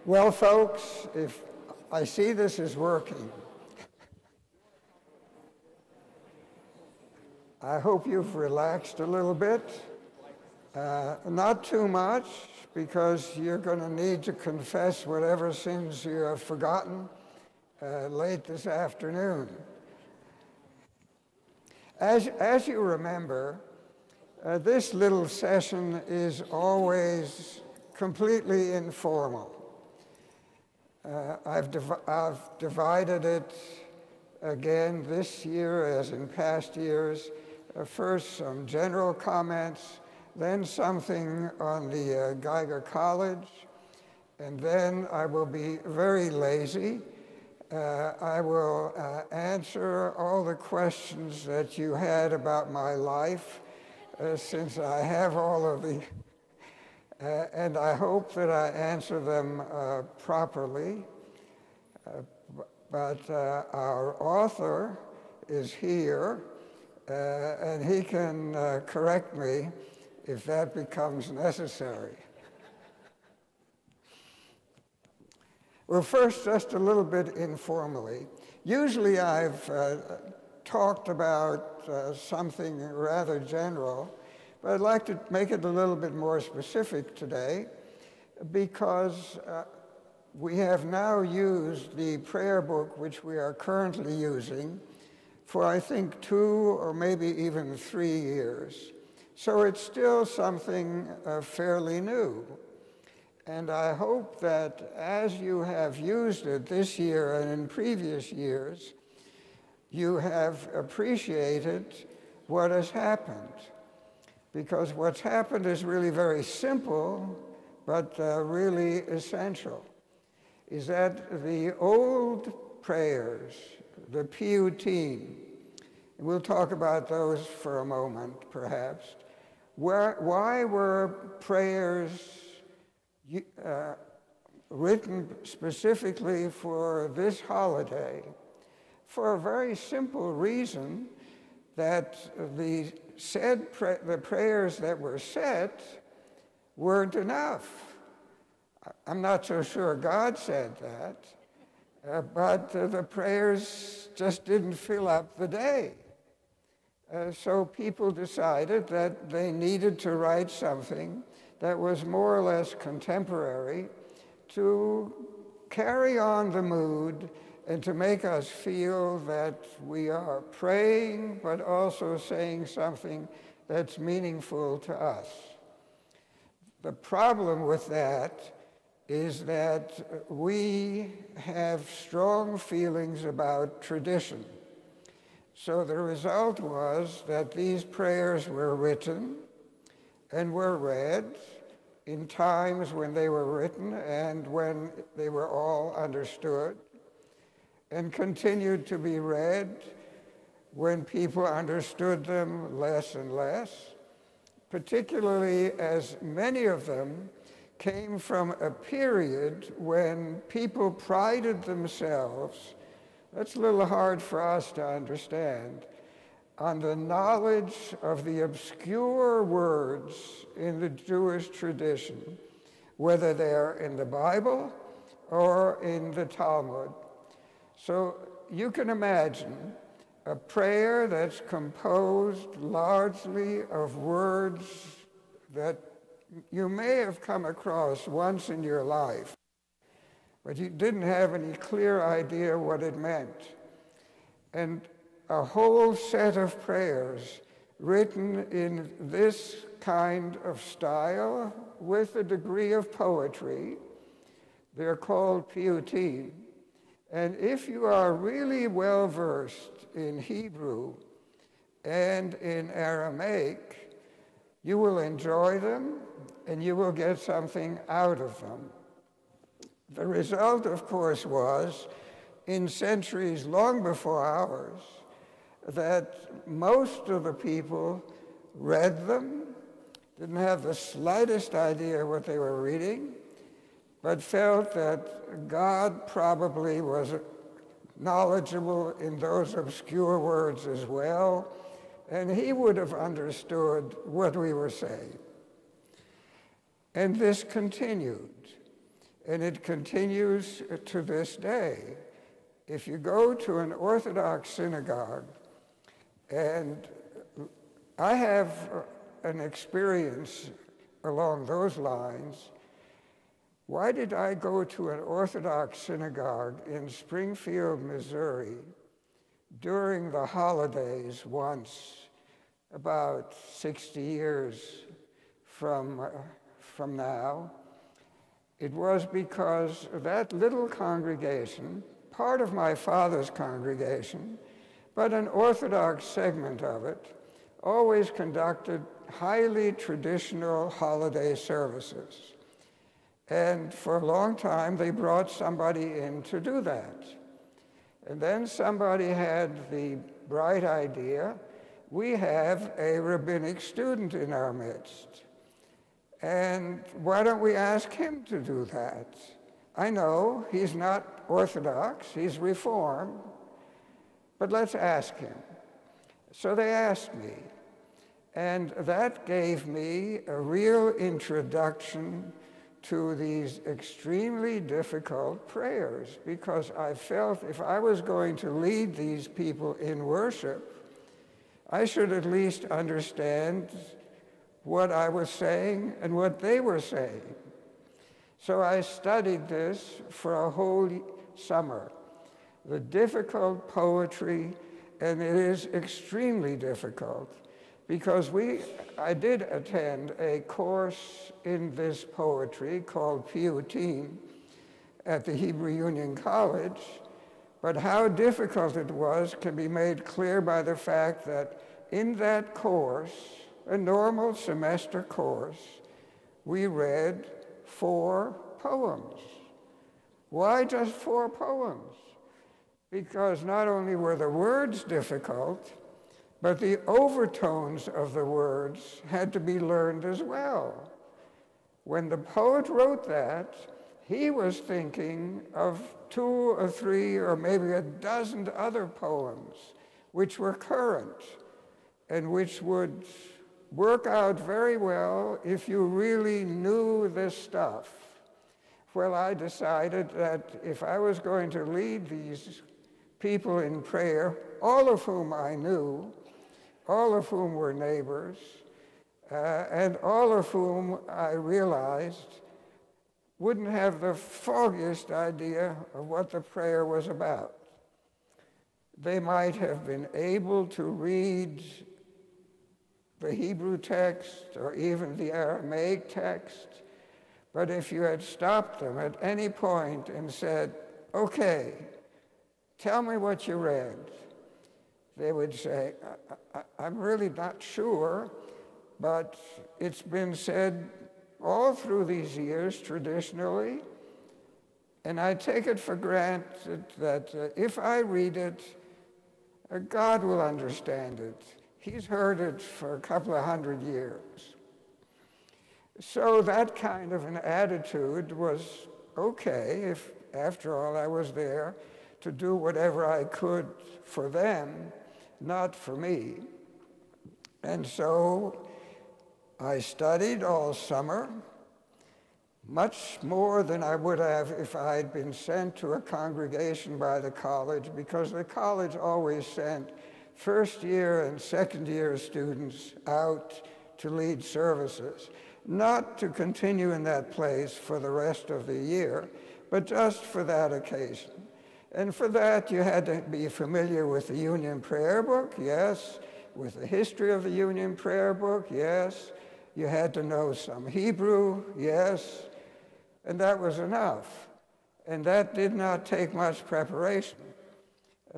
Well, folks, if I see this is working, I hope you've relaxed a little bit. Not too much, because you're going to need to confess whatever sins you have forgotten late this afternoon. As you remember, this little session is always completely informal. I've divided it again this year, as in past years. First, some general comments, then something on the Geiger College, and then I will be very lazy. I will answer all the questions that you had about my life, since I have all of the, and I hope that I answer them properly. But our author is here, and he can correct me if that becomes necessary. Well, first, just a little bit informally. Usually I've talked about something rather general, but I'd like to make it a little bit more specific today, because we have now used the prayer book, which we are currently using, for I think 2 or maybe even 3 years. So it's still something fairly new. And I hope that as you have used it this year and in previous years, you have appreciated what has happened. Because what's happened is really very simple, but really essential. Is that the old prayers, the piyutim, and we'll talk about those for a moment, perhaps. Why were prayers written specifically for this holiday? For a very simple reason, that the prayers that were said weren't enough. I'm not so sure God said that, but the prayers just didn't fill up the day. So people decided that they needed to write something that was more or less contemporary to carry on the mood and to make us feel that we are praying, but also saying something that's meaningful to us. The problem with that is that we have strong feelings about tradition. So the result was that these prayers were written and were read in times when they were written and when they were all understood, and continued to be read when people understood them less and less, particularly as many of them came from a period when people prided themselves, that's a little hard for us to understand, on the knowledge of the obscure words in the Jewish tradition, whether they're in the Bible or in the Talmud. So you can imagine a prayer that's composed largely of words that you may have come across once in your life, but you didn't have any clear idea what it meant. And a whole set of prayers written in this kind of style with a degree of poetry, they're called piyutim. And if you are really well versed in Hebrew and in Aramaic, you will enjoy them and you will get something out of them. The result, of course, was, in centuries long before ours, that most of the people read them, didn't have the slightest idea what they were reading, but felt that God probably was knowledgeable in those obscure words as well, and he would have understood what we were saying. And this continued. and it continues to this day. If you go to an Orthodox synagogue, and I have an experience along those lines. Why did I go to an Orthodox synagogue in Springfield, Missouri during the holidays once, about 60 years from now? It was because that little congregation, part of my father's congregation, but an Orthodox segment of it, always conducted highly traditional holiday services. And for a long time, they brought somebody in to do that. And then somebody had the bright idea, we have a rabbinic student in our midst. And why don't we ask him to do that? I know he's not Orthodox, he's Reform, but let's ask him. So they asked me, and that gave me a real introduction to these extremely difficult prayers, because I felt if I was going to lead these people in worship, I should at least understand what I was saying and what they were saying. So I studied this for a whole summer, the difficult poetry, and it is extremely difficult because I did attend a course in this poetry called Piyutim at the Hebrew Union College, but how difficult it was can be made clear by the fact that in that course, a normal semester course, we read 4 poems. Why just 4 poems? Because not only were the words difficult, but the overtones of the words had to be learned as well. When the poet wrote that, he was thinking of 2 or 3 or maybe a dozen other poems which were current and which would work out very well if you really knew this stuff. Well, I decided that if I was going to lead these people in prayer, all of whom I knew, all of whom were neighbors, and all of whom I realized wouldn't have the foggiest idea of what the prayer was about. They might have been able to read the Hebrew text or even the Aramaic text, but if you had stopped them at any point and said, okay, tell me what you read, they would say, I'm really not sure, but it's been said all through these years traditionally, and I take it for granted that if I read it, God will understand it. He's heard it for a couple of 100 years. So that kind of an attitude was okay if, after all, I was there to do whatever I could for them, not for me. And so I studied all summer, much more than I would have if I had been sent to a congregation by the college, because the college always sent first-year and second-year students out to lead services, not to continue in that place for the rest of the year, but just for that occasion. And for that, you had to be familiar with the Union Prayer Book, yes, with the history of the Union Prayer Book, yes. You had to know some Hebrew, yes, and that was enough. And that did not take much preparation.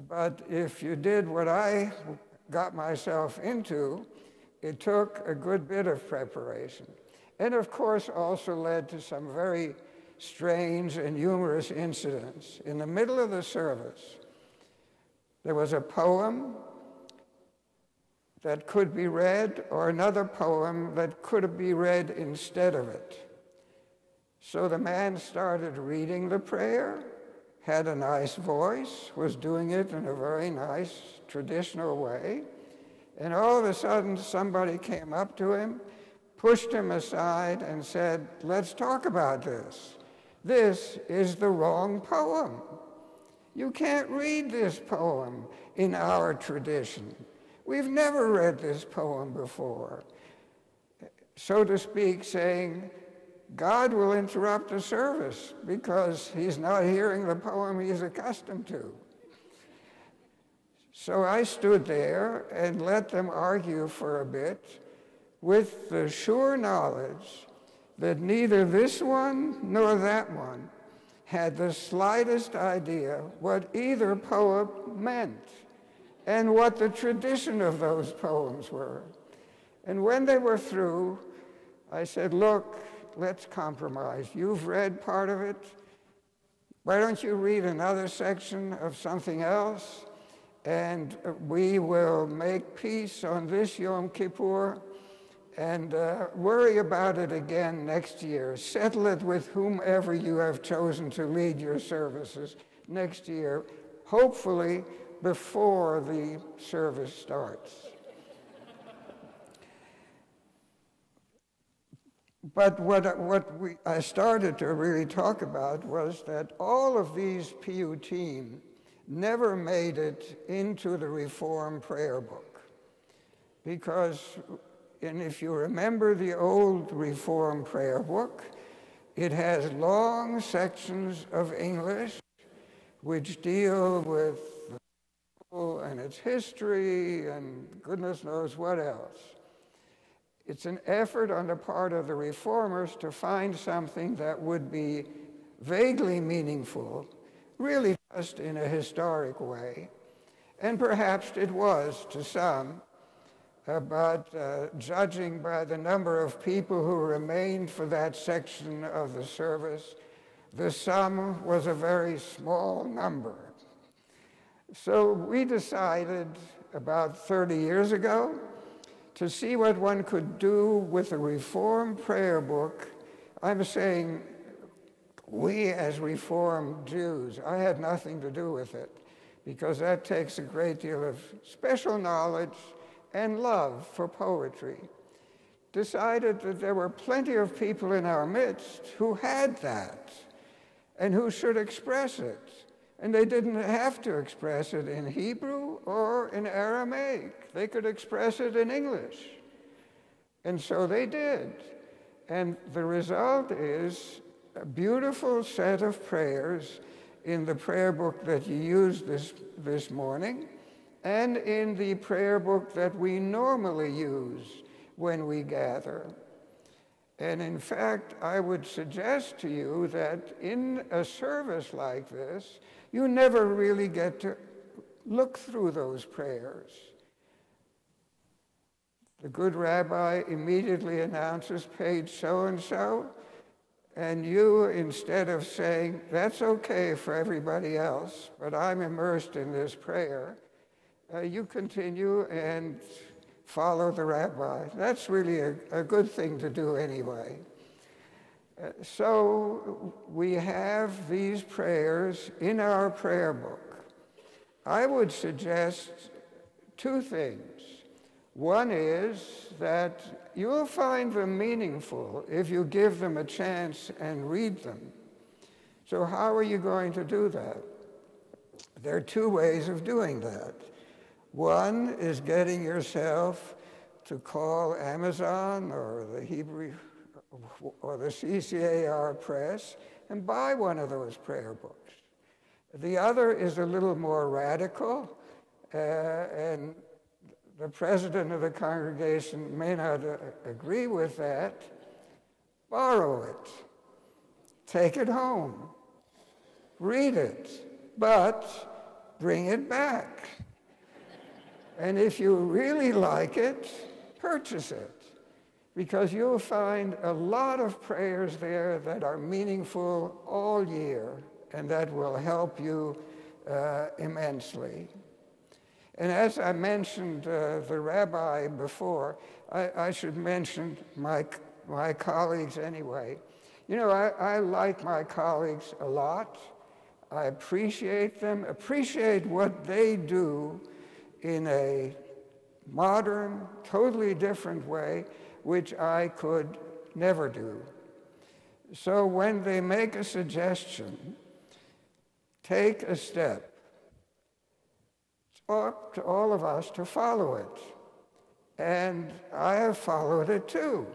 But if you did what I got myself into, it took a good bit of preparation. And of course also led to some very strange and humorous incidents. In the middle of the service, there was a poem that could be read or another poem that could be read instead of it. So the man started reading the prayer, had a nice voice, was doing it in a very nice traditional way, and all of a sudden somebody came up to him, pushed him aside and said, let's talk about this. this is the wrong poem. You can't read this poem in our tradition. We've never read this poem before. So to speak, saying, God will interrupt the service because he's not hearing the poem he's accustomed to. So I stood there and let them argue for a bit with the sure knowledge that neither this one nor that one had the slightest idea what either poem meant and what the tradition of those poems were. And when they were through, I said, look, let's compromise. You've read part of it. Why don't you read another section of something else? And we will make peace on this Yom Kippur and worry about it again next year. Settle it with whomever you have chosen to lead your services next year, hopefully before the service starts. But what I started to really talk about was that all of these piyutim never made it into the Reform prayer book. Because, and if you remember the old Reform prayer book, it has long sections of English which deal with the Bible and its history and goodness knows what else. It's an effort on the part of the reformers to find something that would be vaguely meaningful, really just in a historic way. And perhaps it was to some, but judging by the number of people who remained for that section of the service, the sum was a very small number. So we decided about 30 years ago to see what one could do with a Reformed prayer book. I'm saying we as Reformed Jews, I had nothing to do with it, because that takes a great deal of special knowledge and love for poetry. Decided that there were plenty of people in our midst who had that and who should express it. And they didn't have to express it in Hebrew or in Aramaic. They could express it in English. And so they did. And the result is a beautiful set of prayers in the prayer book that you used this morning and in the prayer book that we normally use when we gather. And in fact, I would suggest to you that in a service like this, you never really get to look through those prayers. The good rabbi immediately announces page so-and-so, and you, instead of saying, that's okay for everybody else, but I'm immersed in this prayer, you continue and follow the rabbi. That's really a good thing to do anyway. So we have these prayers in our prayer book. I would suggest two things. One is that you'll find them meaningful if you give them a chance and read them. So how are you going to do that? There are two ways of doing that. One is getting yourself to call Amazon or the Hebrew or the CCAR Press and buy one of those prayer books. The other is a little more radical, and the president of the congregation may not agree with that. Borrow it. Take it home. Read it. But bring it back. And if you really like it, purchase it. Because you'll find a lot of prayers there that are meaningful all year and that will help you immensely. And as I mentioned the rabbi before, I should mention my colleagues anyway. You know, I like my colleagues a lot. I appreciate them, appreciate what they do in a modern, totally different way, which I could never do. So when they make a suggestion, take a step. It's up to all of us to follow it. And I have followed it too.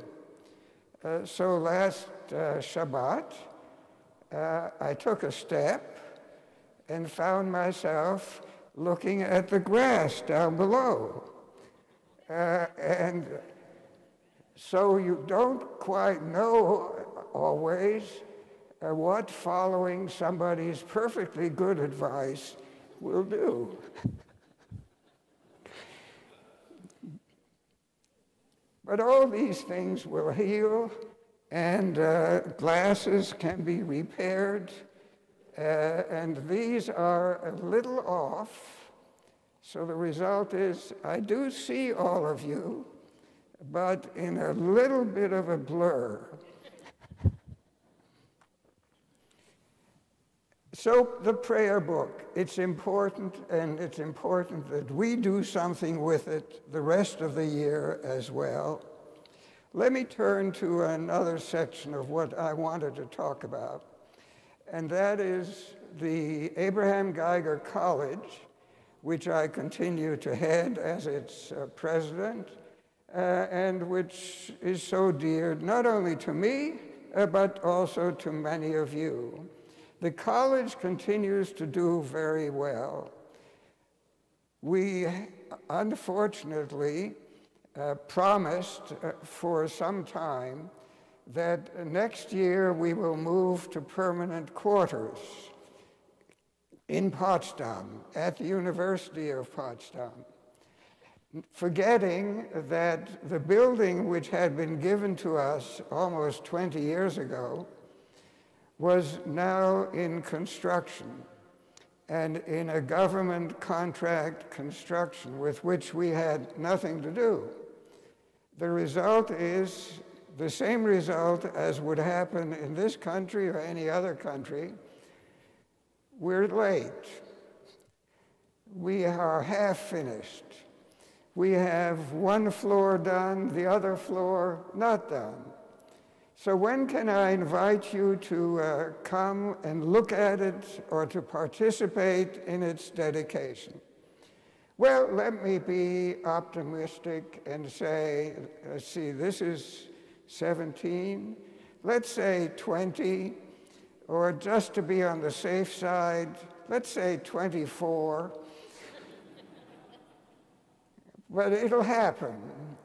So last Shabbat, I took a step and found myself looking at the grass down below. And so you don't quite know always what following somebody's perfectly good advice will do. But all these things will heal, and glasses can be repaired, and these are a little off. So the result is I do see all of you, but in a little bit of a blur. So the prayer book, it's important, and it's important that we do something with it the rest of the year as well. Let me turn to another section of what I wanted to talk about, and that is the Abraham Geiger College, which I continue to head as its president, and which is so dear not only to me, but also to many of you. The college continues to do very well. We, unfortunately, promised for some time that next year we will move to permanent quarters in Potsdam, at the University of Potsdam, forgetting that the building which had been given to us almost 20 years ago was now in construction, and in a government contract construction with which we had nothing to do. The result is the same result as would happen in this country or any other country. We're late. We are half finished. We have one floor done, the other floor not done. So when can I invite you to come and look at it or to participate in its dedication? Well, let me be optimistic and say, let's see, this is 17. Let's say 20, or just to be on the safe side, let's say 24. But it'll happen.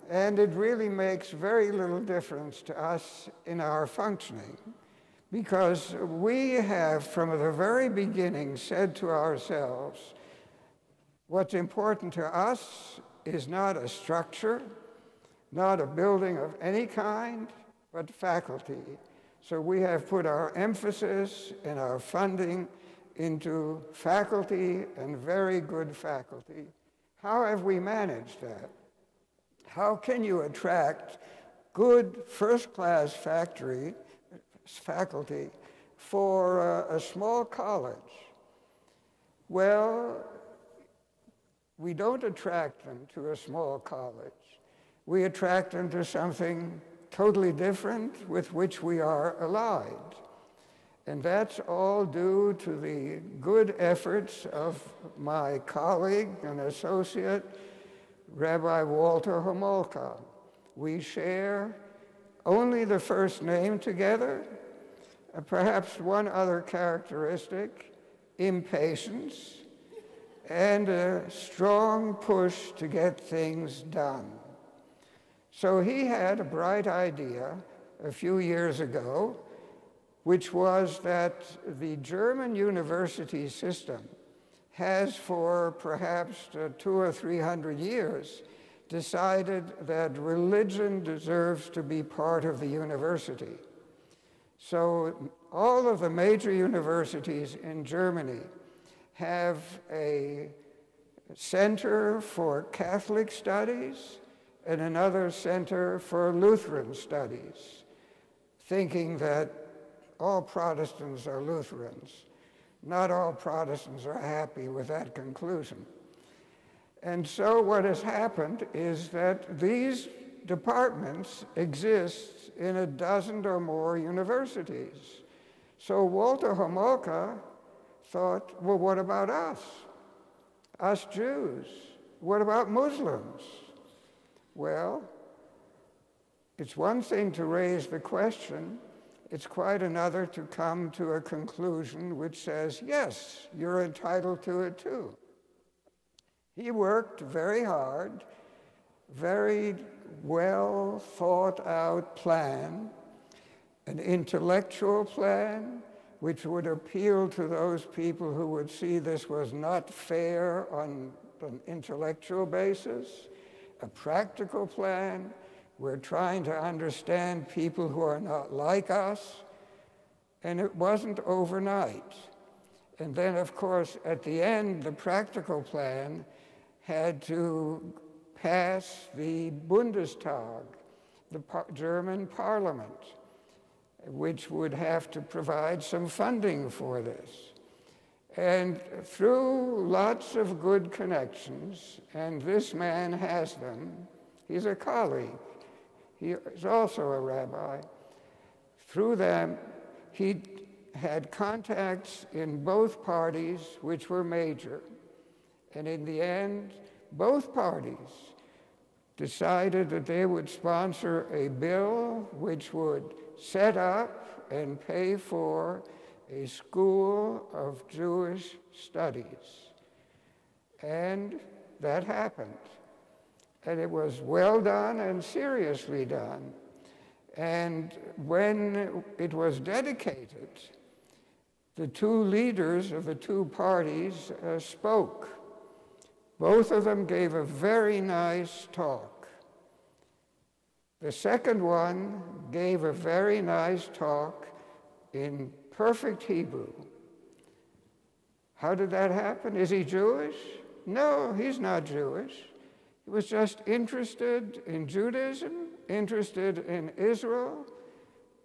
And it really makes very little difference to us in our functioning, because we have, from the very beginning, said to ourselves, what's important to us is not a structure, not a building of any kind, but faculty. So we have put our emphasis and our funding into faculty, and very good faculty. How have we managed that? How can you attract good first-class faculty for a small college? Well, we don't attract them to a small college. We attract them to something totally different with which we are allied. And that's all due to the good efforts of my colleague and associate, Rabbi Walter Homolka. We share only the first name together, perhaps one other characteristic, impatience, and a strong push to get things done. So he had a bright idea a few years ago, which was that the German university system has for perhaps 200 or 300 years decided that religion deserves to be part of the university. So all of the major universities in Germany have a center for Catholic studies and another center for Lutheran studies, thinking that all Protestants are Lutherans. Not all Protestants are happy with that conclusion. And so what has happened is that these departments exist in a dozen or more universities. So Walter Homolka thought, well, what about us? Us Jews? What about Muslims? Well, it's one thing to raise the question. It's quite another to come to a conclusion which says, yes, you're entitled to it too. He worked very hard, very well thought out plan, an intellectual plan which would appeal to those people who would see this was not fair on an intellectual basis, a practical plan. We're trying to understand people who are not like us, and it wasn't overnight. And then, of course, at the end, the practical plan had to pass the Bundestag, the German parliament, which would have to provide some funding for this. And through lots of good connections, and this man has them, he's a colleague, he is also a rabbi, through them he had contacts in both parties which were major. And in the end, both parties decided that they would sponsor a bill which would set up and pay for a school of Jewish studies. And that happened. And it was well done and seriously done. And when it was dedicated, the two leaders of the two parties spoke. Both of them gave a very nice talk. The second one gave a very nice talk in perfect Hebrew. How did that happen? Is he Jewish? No, he's not Jewish. He was just interested in Judaism, interested in Israel,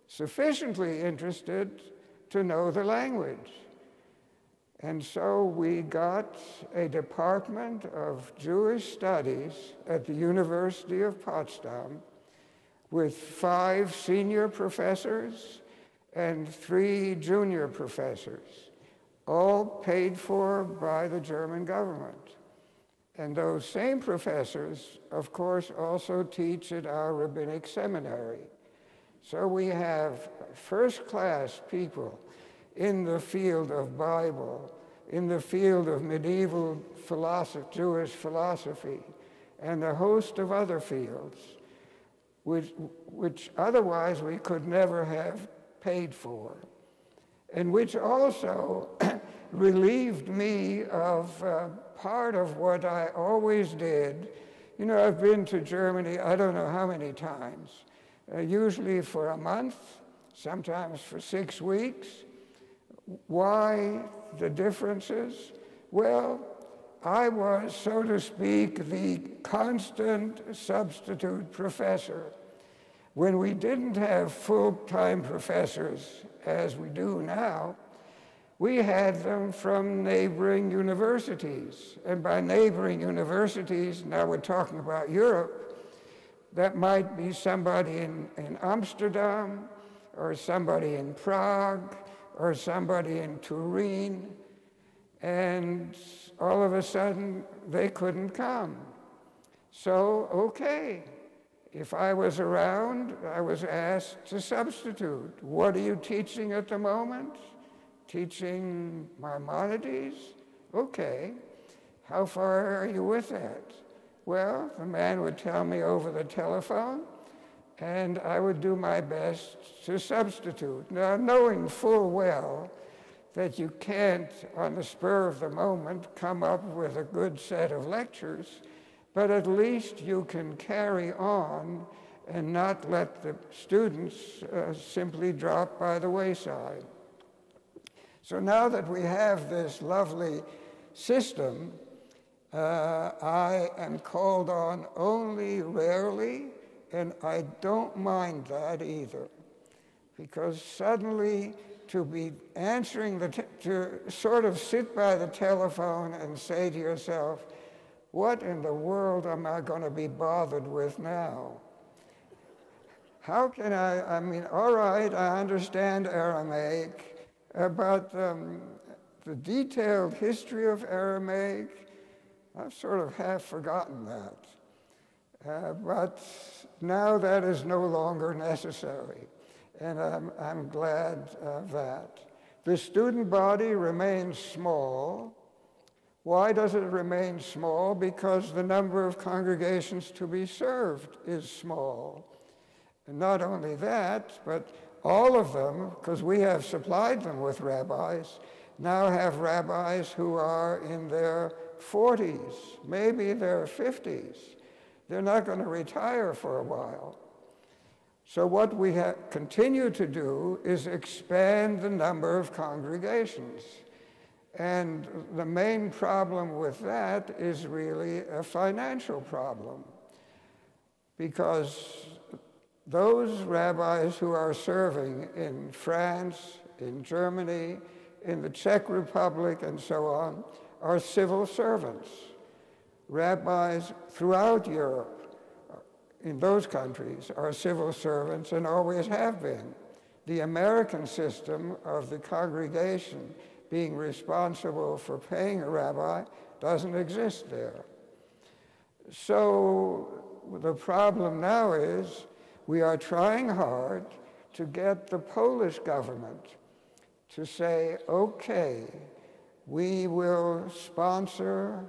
sufficiently interested to know the language. And so we got a department of Jewish studies at the University of Potsdam with 5 senior professors and 3 junior professors, all paid for by the German government. And those same professors, of course, also teach at our rabbinic seminary. So we have first-class people in the field of Bible, in the field of medieval philosophy, Jewish philosophy, and a host of other fields, which otherwise we could never have paid for, and which also relieved me of part of what I always did. You know, I've been to Germany, I don't know how many times, usually for a month, sometimes for 6 weeks. Why the differences? Well, I was, so to speak, the constant substitute professor. When we didn't have full-time professors, as we do now, we had them from neighboring universities. And by neighboring universities, now we're talking about Europe, that might be somebody in Amsterdam, or somebody in Prague, or somebody in Turin, and all of a sudden they couldn't come. So, okay, if I was around, I was asked to substitute. What are you teaching at the moment? Teaching Maimonides? Okay. How far are you with that? Well, the man would tell me over the telephone, and I would do my best to substitute. Now, knowing full well that you can't, on the spur of the moment, come up with a good set of lectures, but at least you can carry on and not let the students simply drop by the wayside. So now that we have this lovely system, I am called on only rarely, and I don't mind that either, because suddenly to be answering to sort of sit by the telephone and say to yourself, what in the world am I going to be bothered with now? How can I mean, all right, I understand Aramaic, but the detailed history of Aramaic, I've sort of half forgotten that. But now that is no longer necessary, and I'm glad of that. The student body remains small. Why does it remain small? Because the number of congregations to be served is small. And not only that, but all of them, because we have supplied them with rabbis, now have rabbis who are in their 40s, maybe their 50s. They're not going to retire for a while. So what we continue to do is expand the number of congregations. And the main problem with that is really a financial problem, because those rabbis who are serving in France, in Germany, in the Czech Republic, and so on, are civil servants. Rabbis throughout Europe, in those countries, are civil servants and always have been. The American system of the congregation being responsible for paying a rabbi doesn't exist there. So the problem now is we are trying hard to get the Polish government to say, okay, we will sponsor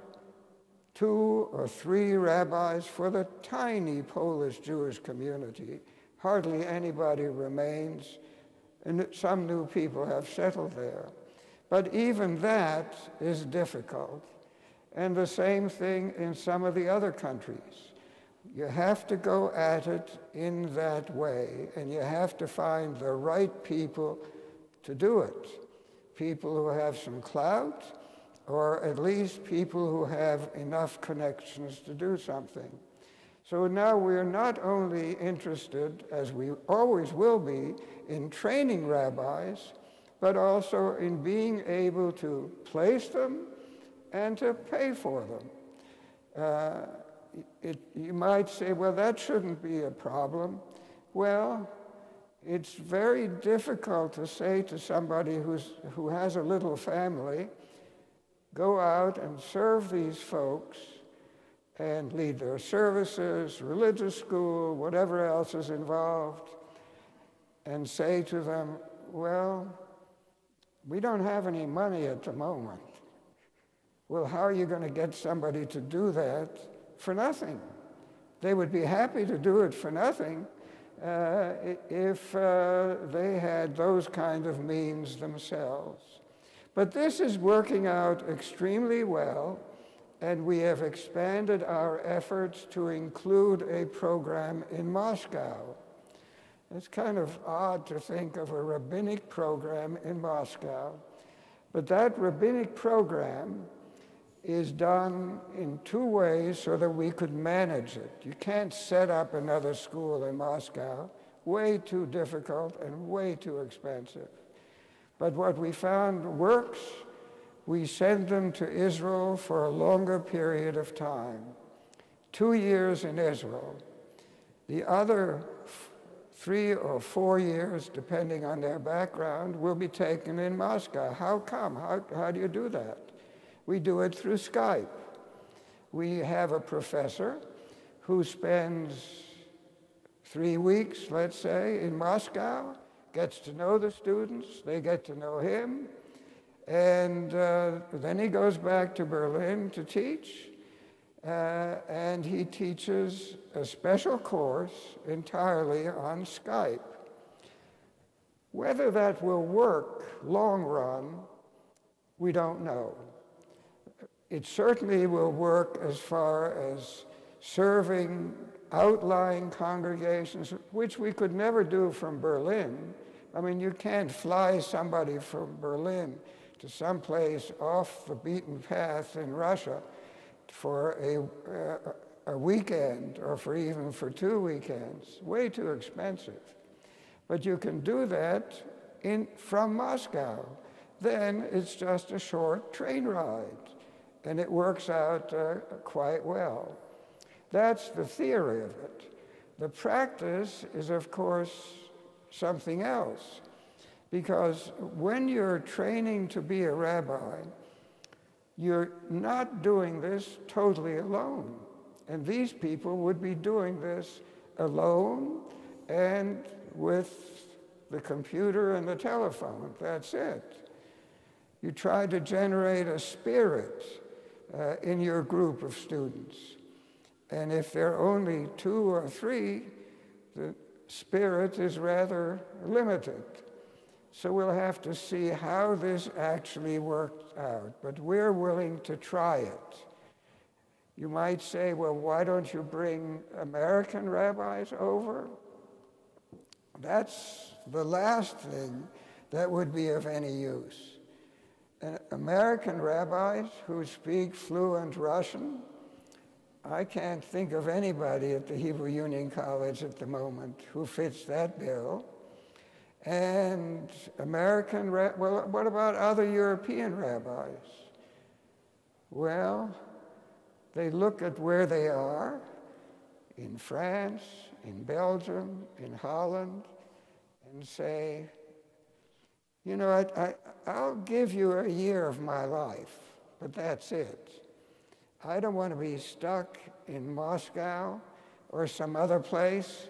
2 or 3 rabbis for the tiny Polish Jewish community. Hardly anybody remains, and some new people have settled there. But even that is difficult. And the same thing in some of the other countries. You have to go at it in that way, and you have to find the right people to do it. People who have some clout, or at least people who have enough connections to do something. So now we're not only interested, as we always will be, in training rabbis, but also in being able to place them and to pay for them. You might say, well, that shouldn't be a problem. Well, it's very difficult to say to somebody who has a little family, go out and serve these folks and lead their services, religious school, whatever else is involved, and say to them, well, we don't have any money at the moment. Well, how are you going to get somebody to do that for nothing? They would be happy to do it for nothing if they had those kind of means themselves. But this is working out extremely well, and we have expanded our efforts to include a program in Moscow. It's kind of odd to think of a rabbinic program in Moscow, but that rabbinic program is done in 2 ways so that we could manage it. You can't set up another school in Moscow. Way too difficult and way too expensive. But what we found works, we send them to Israel for a longer period of time. 2 years in Israel. The other 3 or 4 years, depending on their background, will be taken in Moscow. How come? How do you do that? We do it through Skype. We have a professor who spends 3 weeks, let's say, in Moscow, gets to know the students, they get to know him, and then he goes back to Berlin to teach, and he teaches a special course entirely on Skype. Whether that will work long run, we don't know. It certainly will work as far as serving outlying congregations, which we could never do from Berlin. I mean, you can't fly somebody from Berlin to someplace off the beaten path in Russia for a weekend, or even for 2 weekends. Way too expensive. But you can do that from Moscow. Then it's just a short train ride, and it works out quite well. That's the theory of it. The practice is, of course, something else. Because when you're training to be a rabbi, you're not doing this totally alone. And these people would be doing this alone and with the computer and the telephone. That's it. You try to generate a spirit in your group of students. And if there are only 2 or 3, the spirit is rather limited. So we'll have to see how this actually works out. But we're willing to try it. You might say, well, why don't you bring American rabbis over? That's the last thing that would be of any use. American rabbis who speak fluent Russian, I can't think of anybody at the Hebrew Union College at the moment who fits that bill. And well, what about other European rabbis? Well, they look at where they are, in France, in Belgium, in Holland, and say, you know, I'll give you a year of my life, but that's it. I don't want to be stuck in Moscow or some other place.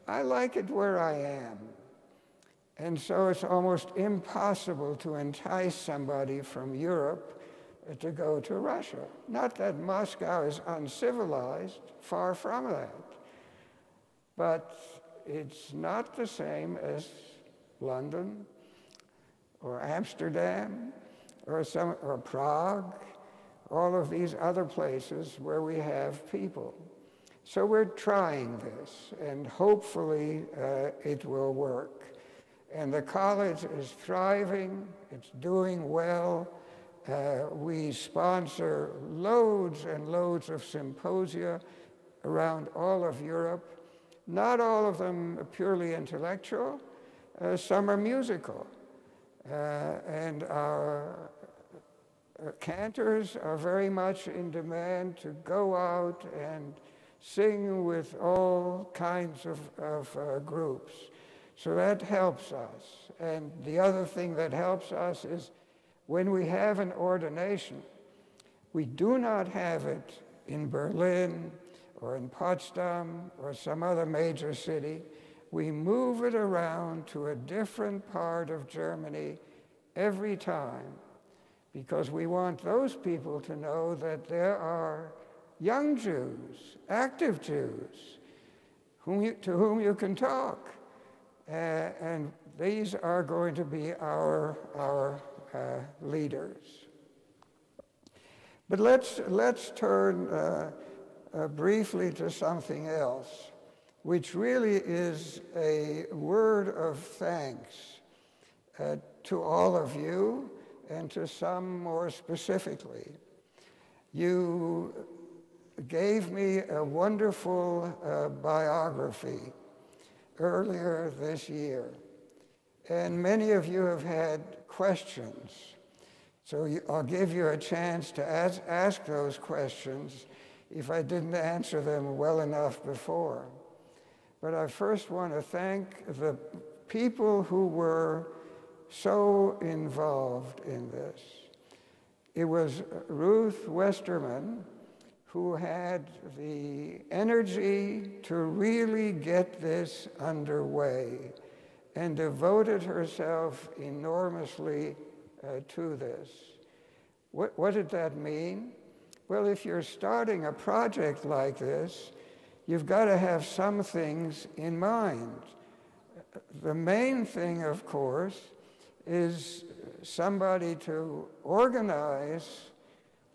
I like it where I am. And so it's almost impossible to entice somebody from Europe to go to Russia. Not that Moscow is uncivilized, far from that. But it's not the same as London or Amsterdam or Prague, all of these other places where we have people. So we're trying this, and hopefully it will work. And the college is thriving, it's doing well. We sponsor loads and loads of symposia around all of Europe. Not all of them are purely intellectual, some are musical. And our cantors are very much in demand to go out and sing with all kinds of groups. So that helps us. And the other thing that helps us is when we have an ordination, we do not have it in Berlin or in Potsdam or some other major city. We move it around to a different part of Germany every time because we want those people to know that there are young Jews, active Jews, to whom you can talk. And these are going to be our leaders. But let's turn briefly to something else, which really is a word of thanks to all of you and to some more specifically. You gave me a wonderful biography earlier this year. And many of you have had questions. So I'll give you a chance to ask those questions if I didn't answer them well enough before. But I first want to thank the people who were so involved in this. It was Ruth Westerman who had the energy to really get this underway and devoted herself enormously to this. What did that mean? Well, if you're starting a project like this, you've got to have some things in mind. The main thing, of course, is somebody to organize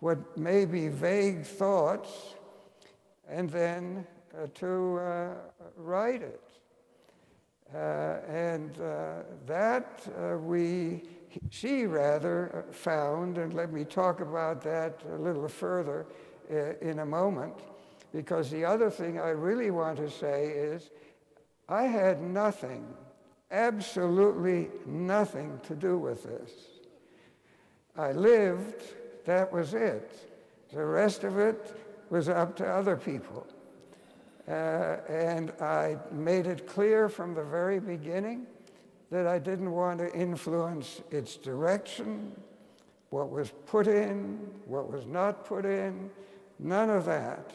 what may be vague thoughts, and then to write it. She found, and let me talk about that a little further in a moment, because the other thing I really want to say is I had nothing, absolutely nothing to do with this. I lived. That was it. The rest of it was up to other people. And I made it clear from the very beginning that I didn't want to influence its direction, what was put in, what was not put in, none of that.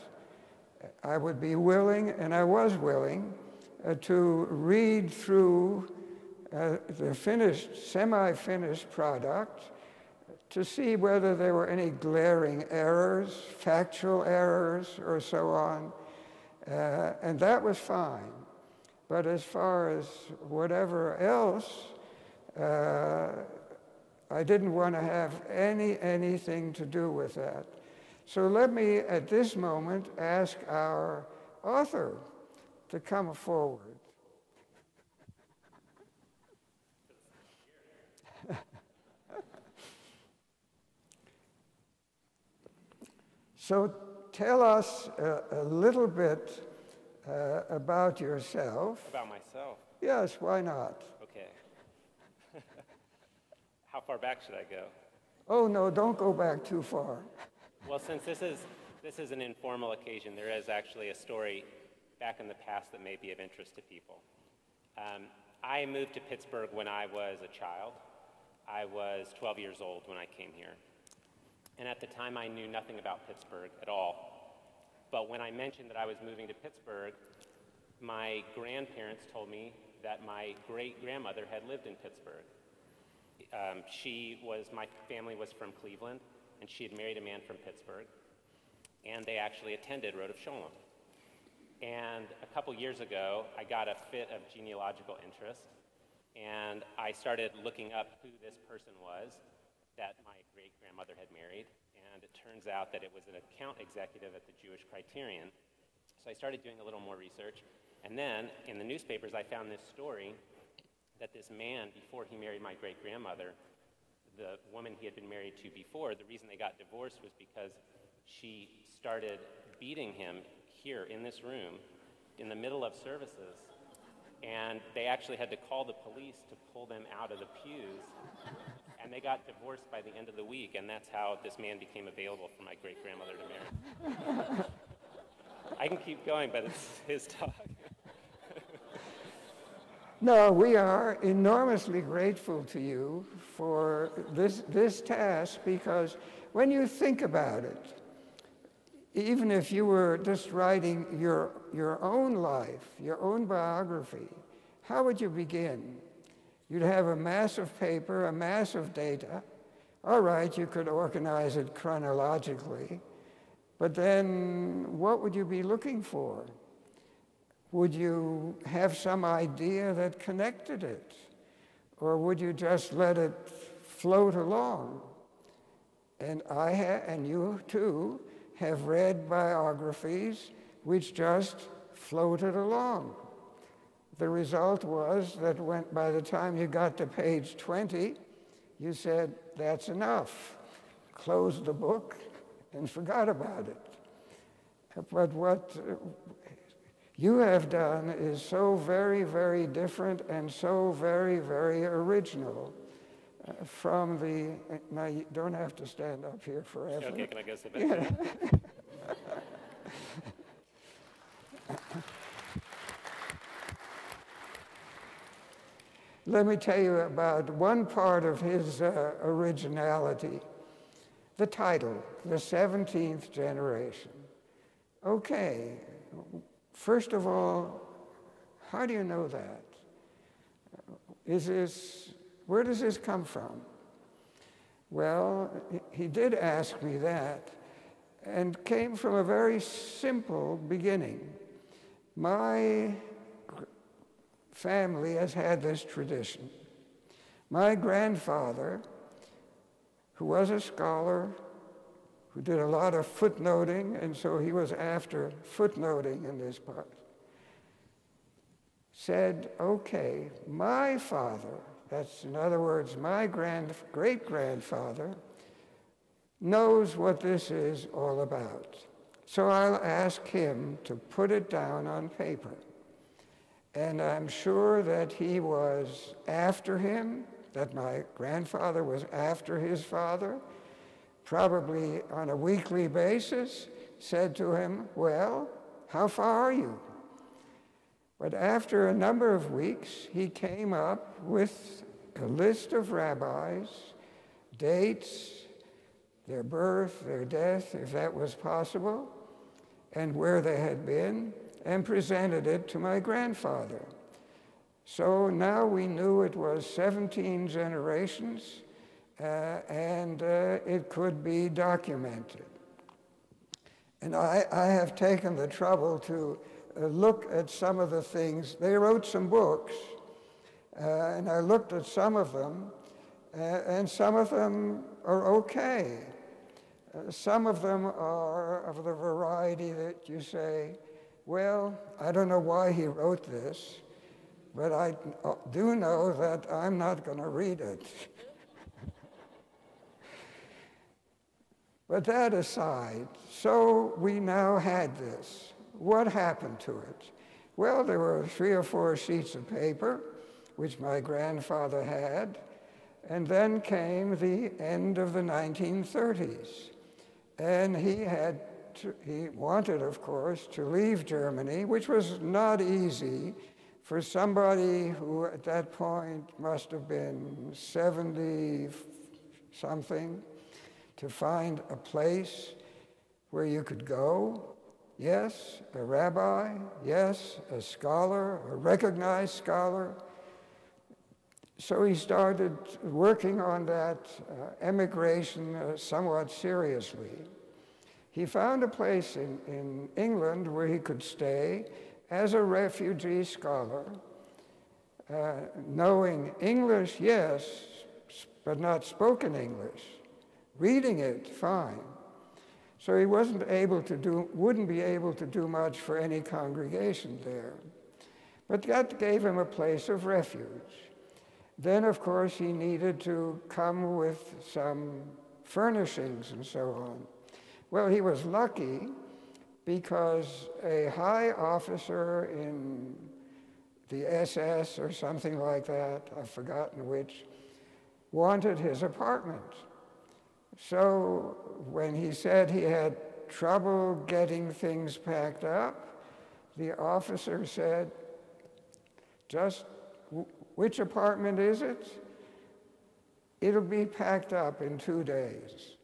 I would be willing, and I was willing, to read through the finished, semi-finished product to see whether there were any glaring errors, factual errors, or so on. And that was fine. But as far as whatever else, I didn't want to have anything to do with that. So let me, at this moment, ask our author to come forward. So tell us a little bit about yourself. About myself? Yes, why not? Okay. How far back should I go? Oh, no, don't go back too far. Well, since this is an informal occasion, there is actually a story back in the past that may be of interest to people. I moved to Pittsburgh when I was a child. I was 12 years old when I came here. And at the time, I knew nothing about Pittsburgh at all. But when I mentioned that I was moving to Pittsburgh, my grandparents told me that my great-grandmother had lived in Pittsburgh. My family was from Cleveland, and she had married a man from Pittsburgh, and they actually attended Rodef Shalom. And a couple years ago, I got a fit of genealogical interest, and I started looking up who this person was that my great-grandmother had married, and it turns out that it was an account executive at the Jewish Criterion. So I started doing a little more research, and then in the newspapers I found this story that this man, before he married my great-grandmother, the woman he had been married to before, the reason they got divorced was because she started beating him here in this room in the middle of services, and they actually had to call the police to pull them out of the pews. And they got divorced by the end of the week, and that's how this man became available for my great-grandmother to marry. I can keep going, but it's his talk. No, we are enormously grateful to you for this task, because when you think about it, even if you were just writing your own life, your own biography, how would you begin? You'd have a mass of paper, a mass of data. All right, you could organize it chronologically, but then what would you be looking for? Would you have some idea that connected it? Or would you just let it float along? And and you too have read biographies which just floated along. The result was that by the time you got to page 20, you said, that's enough. Closed the book and forgot about it. But what you have done is so very, very different and so very, very original from the... Now, you don't have to stand up here forever. Okay, can I go sit back? Yeah. Let me tell you about one part of his originality, the title, The 17th Generation. Okay, first of all, how do you know that? Where does this come from? Well, he did ask me that, and came from a very simple beginning. My family has had this tradition. My grandfather, who was a scholar, who did a lot of footnoting, and so he was after footnoting in this part, said, okay, my father, that's in other words, my great-grandfather, knows what this is all about. So I'll ask him to put it down on paper. And I'm sure that he was after him, that my grandfather was after his father, probably on a weekly basis, said to him, well, How far are you? But after a number of weeks, he came up with a list of rabbis, dates, their birth, their death, if that was possible, and where they had been, and presented it to my grandfather. So now we knew it was 17 generations, and it could be documented. And I have taken the trouble to look at some of the things. They wrote some books, and I looked at some of them, and some of them are okay. Some of them are of the variety that you say, well, I don't know why he wrote this, but I do know that I'm not going to read it. But that aside, so we now had this. What happened to it? Well, there were 3 or 4 sheets of paper, which my grandfather had, and then came the end of the 1930s. And he wanted, of course, to leave Germany, which was not easy for somebody who at that point must have been 70-something, to find a place where you could go. Yes, a rabbi. Yes, a scholar, a recognized scholar. So he started working on that emigration somewhat seriously. He found a place in England where he could stay as a refugee scholar, knowing English, yes, but not spoken English. Reading it, fine. So he wouldn't be able to do much for any congregation there. But that gave him a place of refuge. Then, of course, he needed to come with some furnishings and so on. Well, he was lucky because a high officer in the SS or something like that, I've forgotten which, wanted his apartment. So when he said he had trouble getting things packed up, the officer said, just which apartment is it? It'll be packed up in 2 days.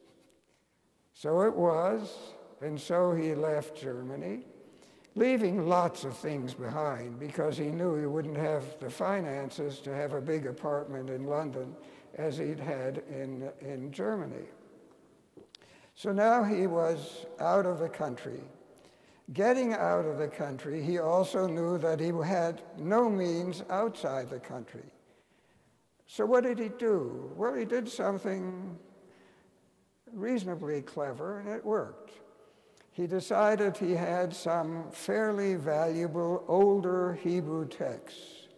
So it was, and so he left Germany, leaving lots of things behind because he knew he wouldn't have the finances to have a big apartment in London as he'd had in Germany. So now he was out of the country. Getting out of the country, he also knew that he had no means outside the country. So what did he do? Well, he did something reasonably clever, and it worked. He decided he had some fairly valuable older Hebrew texts,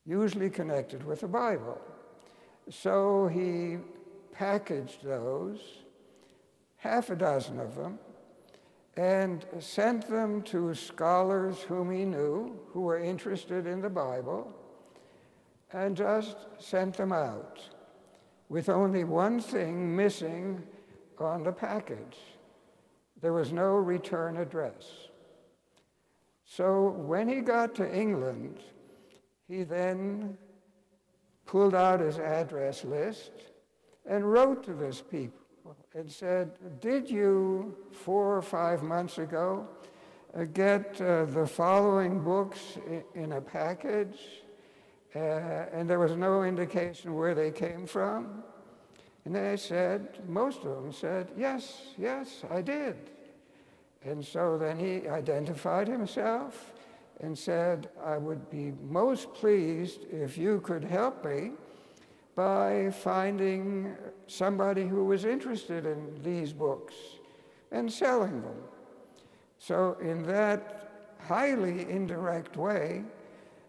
usually connected with the Bible. So he packaged those, 6 of them, and sent them to scholars whom he knew who were interested in the Bible, and just sent them out with only one thing missing on the package. There was no return address. So when he got to England, he then pulled out his address list and wrote to this people and said, did you 4 or 5 months ago get the following books in a package? And there was no indication where they came from. And they said, most of them said, yes, I did. And so then he identified himself and said, I would be most pleased if you could help me by finding somebody who was interested in these books and selling them. So in that highly indirect way,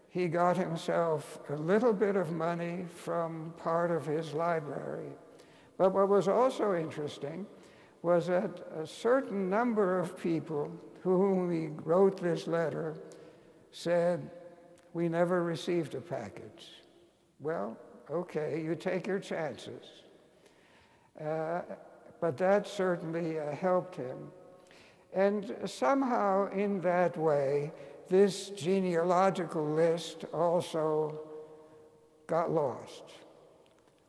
he got himself a little bit of money from part of his library. But what was also interesting was that a certain number of people to whom he wrote this letter said, we never received a package. Well, okay, you take your chances. But that certainly helped him. And somehow in that way, this genealogical list also got lost.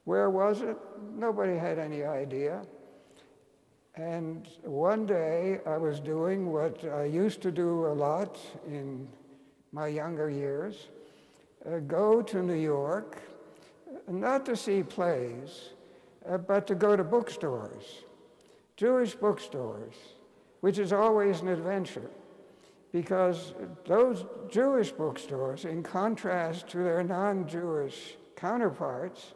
Where was it? Nobody had any idea. And one day I was doing what I used to do a lot in my younger years, go to New York, not to see plays, but to go to bookstores, Jewish bookstores, which is always an adventure, because those Jewish bookstores, in contrast to their non-Jewish counterparts,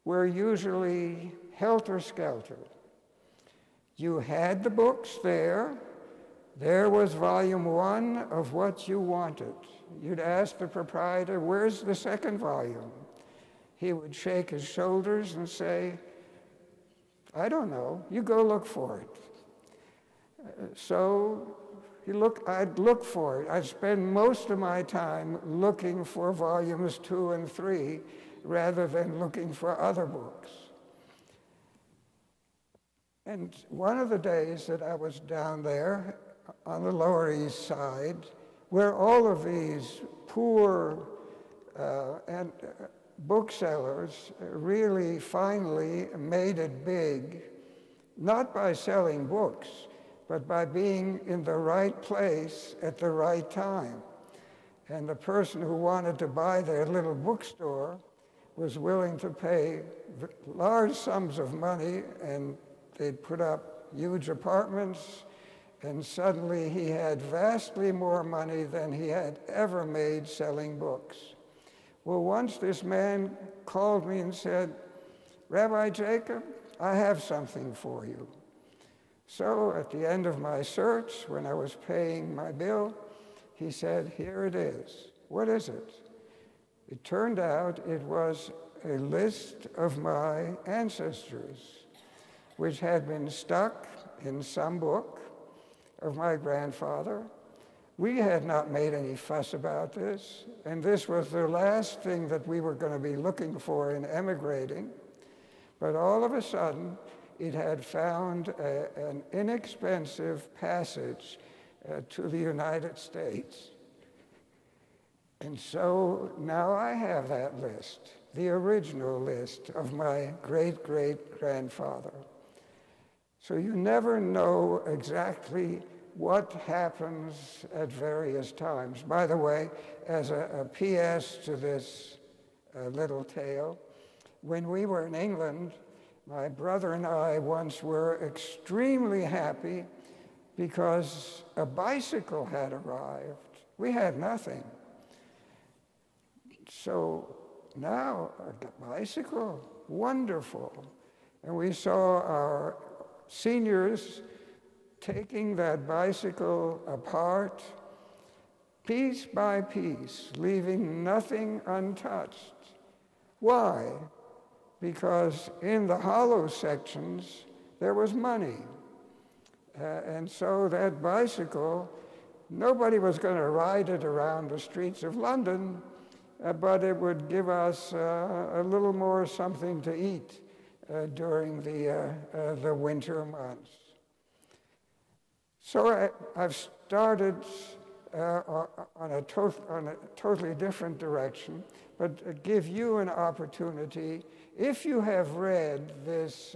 were usually helter-skelter. You had the books there. There was volume 1 of what you wanted. You'd ask the proprietor, where's the second volume? He would shake his shoulders and say, I don't know, you go look for it. So I'd look for it. I'd spend most of my time looking for volumes 2 and 3 rather than looking for other books. And one of the days that I was down there on the Lower East Side, where all of these poor booksellers really finally made it big, not by selling books, but by being in the right place at the right time. And the person who wanted to buy their little bookstore was willing to pay large sums of money, and they'd put up huge apartments, and suddenly he had vastly more money than he had ever made selling books. Well, once this man called me and said, Rabbi Jacob, I have something for you. So at the end of my search, when I was paying my bill, he said, here it is. What is it? It turned out it was a list of my ancestors, which had been stuck in some book of my grandfather. We had not made any fuss about this, and this was the last thing that we were going to be looking for in emigrating. But all of a sudden, it had found an inexpensive passage to the United States. And so now I have that list, the original list of my great-great-grandfather. So you never know exactly what happens at various times. By the way, as a PS to this little tale, when we were in England, my brother and I once were extremely happy because a bicycle had arrived. We had nothing. So now, a bicycle, wonderful. And we saw our seniors taking that bicycle apart, piece by piece, leaving nothing untouched. Why? Because in the hollow sections, there was money. And so that bicycle, nobody was going to ride it around the streets of London, but it would give us a little more something to eat during the winter months. So I've started on a totally different direction, but give you an opportunity, if you have read this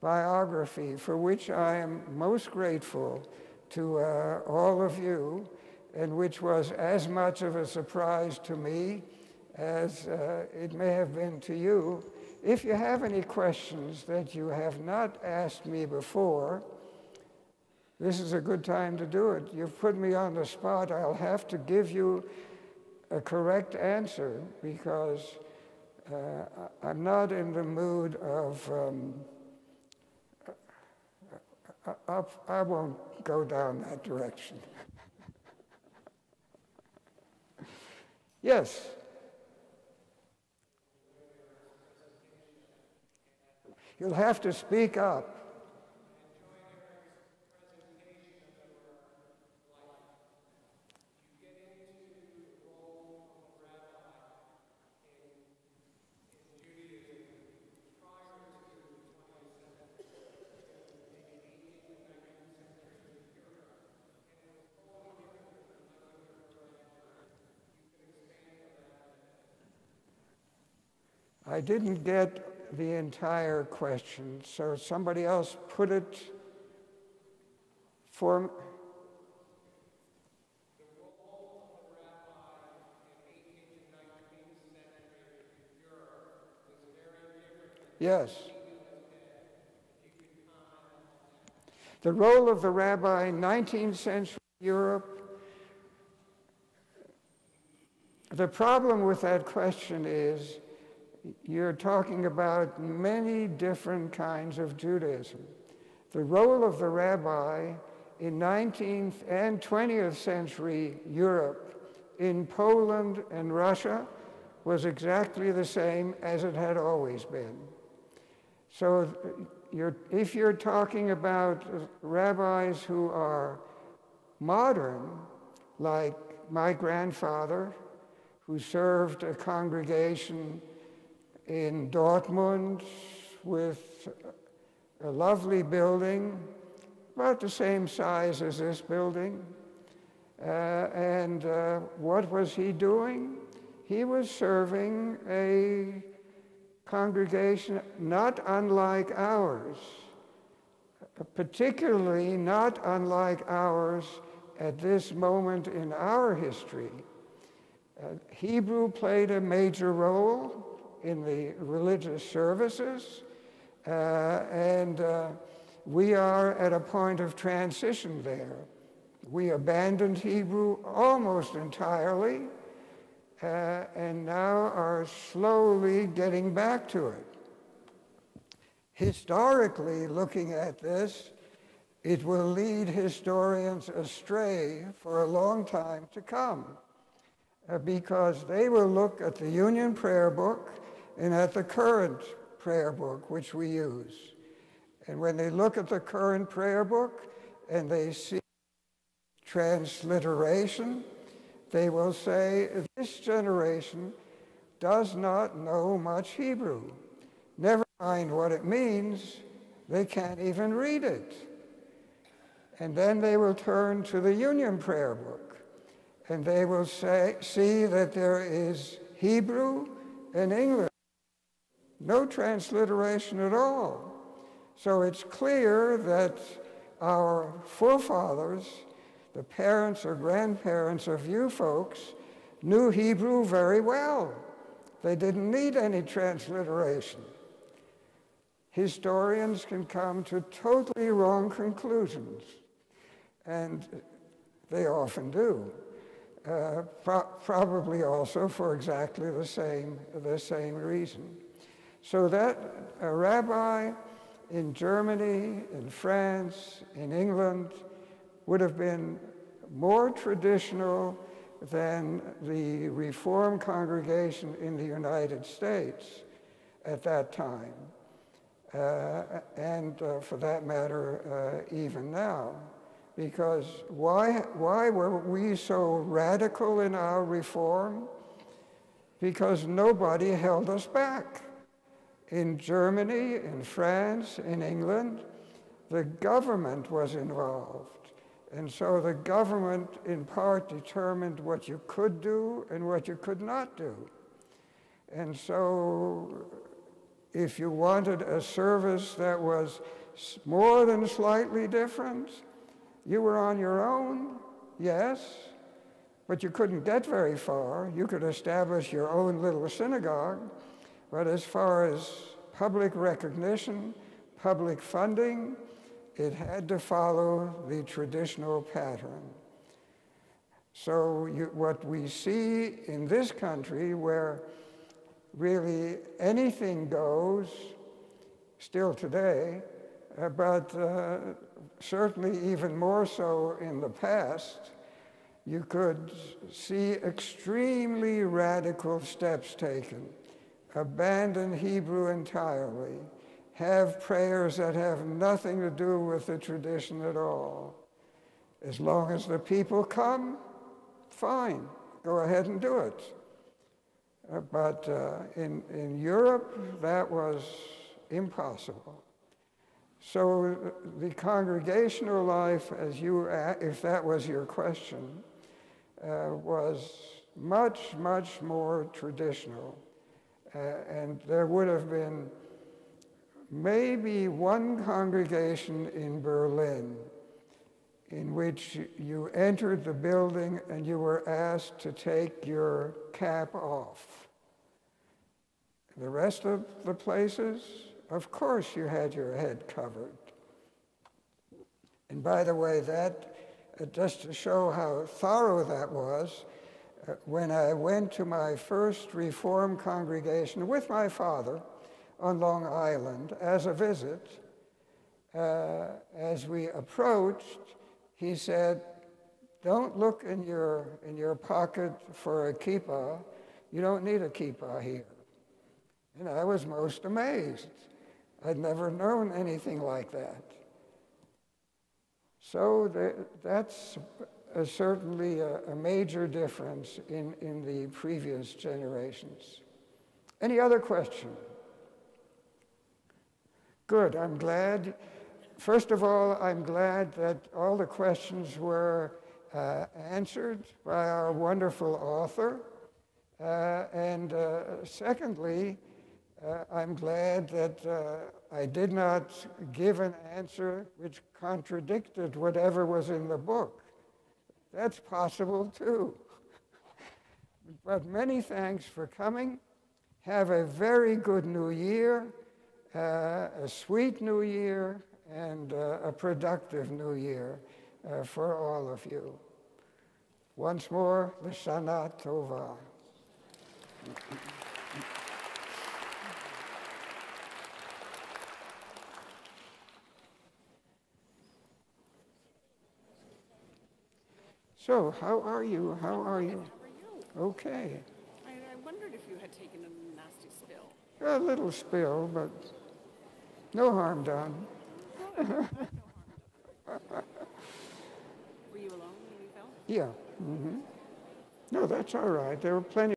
biography, for which I am most grateful to all of you, and which was as much of a surprise to me as it may have been to you. If you have any questions that you have not asked me before, this is a good time to do it. You've put me on the spot. I'll have to give you a correct answer because I'm not in the mood of, I won't go down that direction. Yes? You'll have to speak up. I didn't get the entire question, so somebody else put it for me. Yes. The role of the rabbi in 19th century Europe. The problem with that question is you're talking about many different kinds of Judaism. The role of the rabbi in 19th and 20th century Europe, in Poland and Russia, was exactly the same as it had always been. So if you're talking about rabbis who are modern, like my grandfather, who served a congregation in Dortmund with a lovely building, about the same size as this building. What was he doing? He was serving a congregation not unlike ours, particularly not unlike ours at this moment in our history. Hebrew played a major role in the religious services, and we are at a point of transition there. We abandoned Hebrew almost entirely, and now are slowly getting back to it. Historically, looking at this, it will lead historians astray for a long time to come, because they will look at the Union Prayer Book and at the current prayer book, which we use. And when they look at the current prayer book and they see transliteration, they will say, this generation does not know much Hebrew. Never mind what it means, they can't even read it. And then they will turn to the Union Prayer Book, and they will see that there is Hebrew and English. No transliteration at all. So it's clear that our forefathers, the parents or grandparents of you folks, knew Hebrew very well. They didn't need any transliteration. Historians can come to totally wrong conclusions, and they often do. Probably also for exactly the same reason. So that a rabbi in Germany, in France, in England, would have been more traditional than the Reform congregation in the United States at that time, and for that matter, even now. Because why were we so radical in our reform? Because nobody held us back. In Germany, in France, in England, the government was involved. And so the government, in part, determined what you could do and what you could not do. And so if you wanted a service that was more than slightly different, you were on your own, yes, but you couldn't get very far. You could establish your own little synagogue, but as far as public recognition, public funding, it had to follow the traditional pattern. So what we see in this country, where really anything goes, still today, but certainly even more so in the past, you could see extremely radical steps taken. Abandon Hebrew entirely. Have prayers that have nothing to do with the tradition at all. As long as the people come, fine, go ahead and do it. But in Europe, that was impossible. So the congregational life, if that was your question, was much, much more traditional. and there would have been maybe one congregation in Berlin in which you entered the building and you were asked to take your cap off. The rest of the places, of course you had your head covered. And by the way, that, just to show how thorough that was, when I went to my first Reform congregation with my father on Long Island as a visit, as we approached, he said, "Don't look in your pocket for a kippah. You don't need a kippah here." And I was most amazed. I'd never known anything like that. So that's certainly a major difference in the previous generations. Any other question? Good, I'm glad. First of all, I'm glad that all the questions were answered by our wonderful author. And secondly, I'm glad that I did not give an answer which contradicted whatever was in the book. That's possible too. But many thanks for coming. Have a very good New Year, a sweet New Year, and a productive New Year for all of you. Once more, L'Shana Tova. So, how are you? How are you? How are you? Okay. I wondered if you had taken a nasty spill. A little spill, but no harm done. No harm done. Were you alone when you fell? Yeah. Mm-hmm. No, that's all right. There were plenty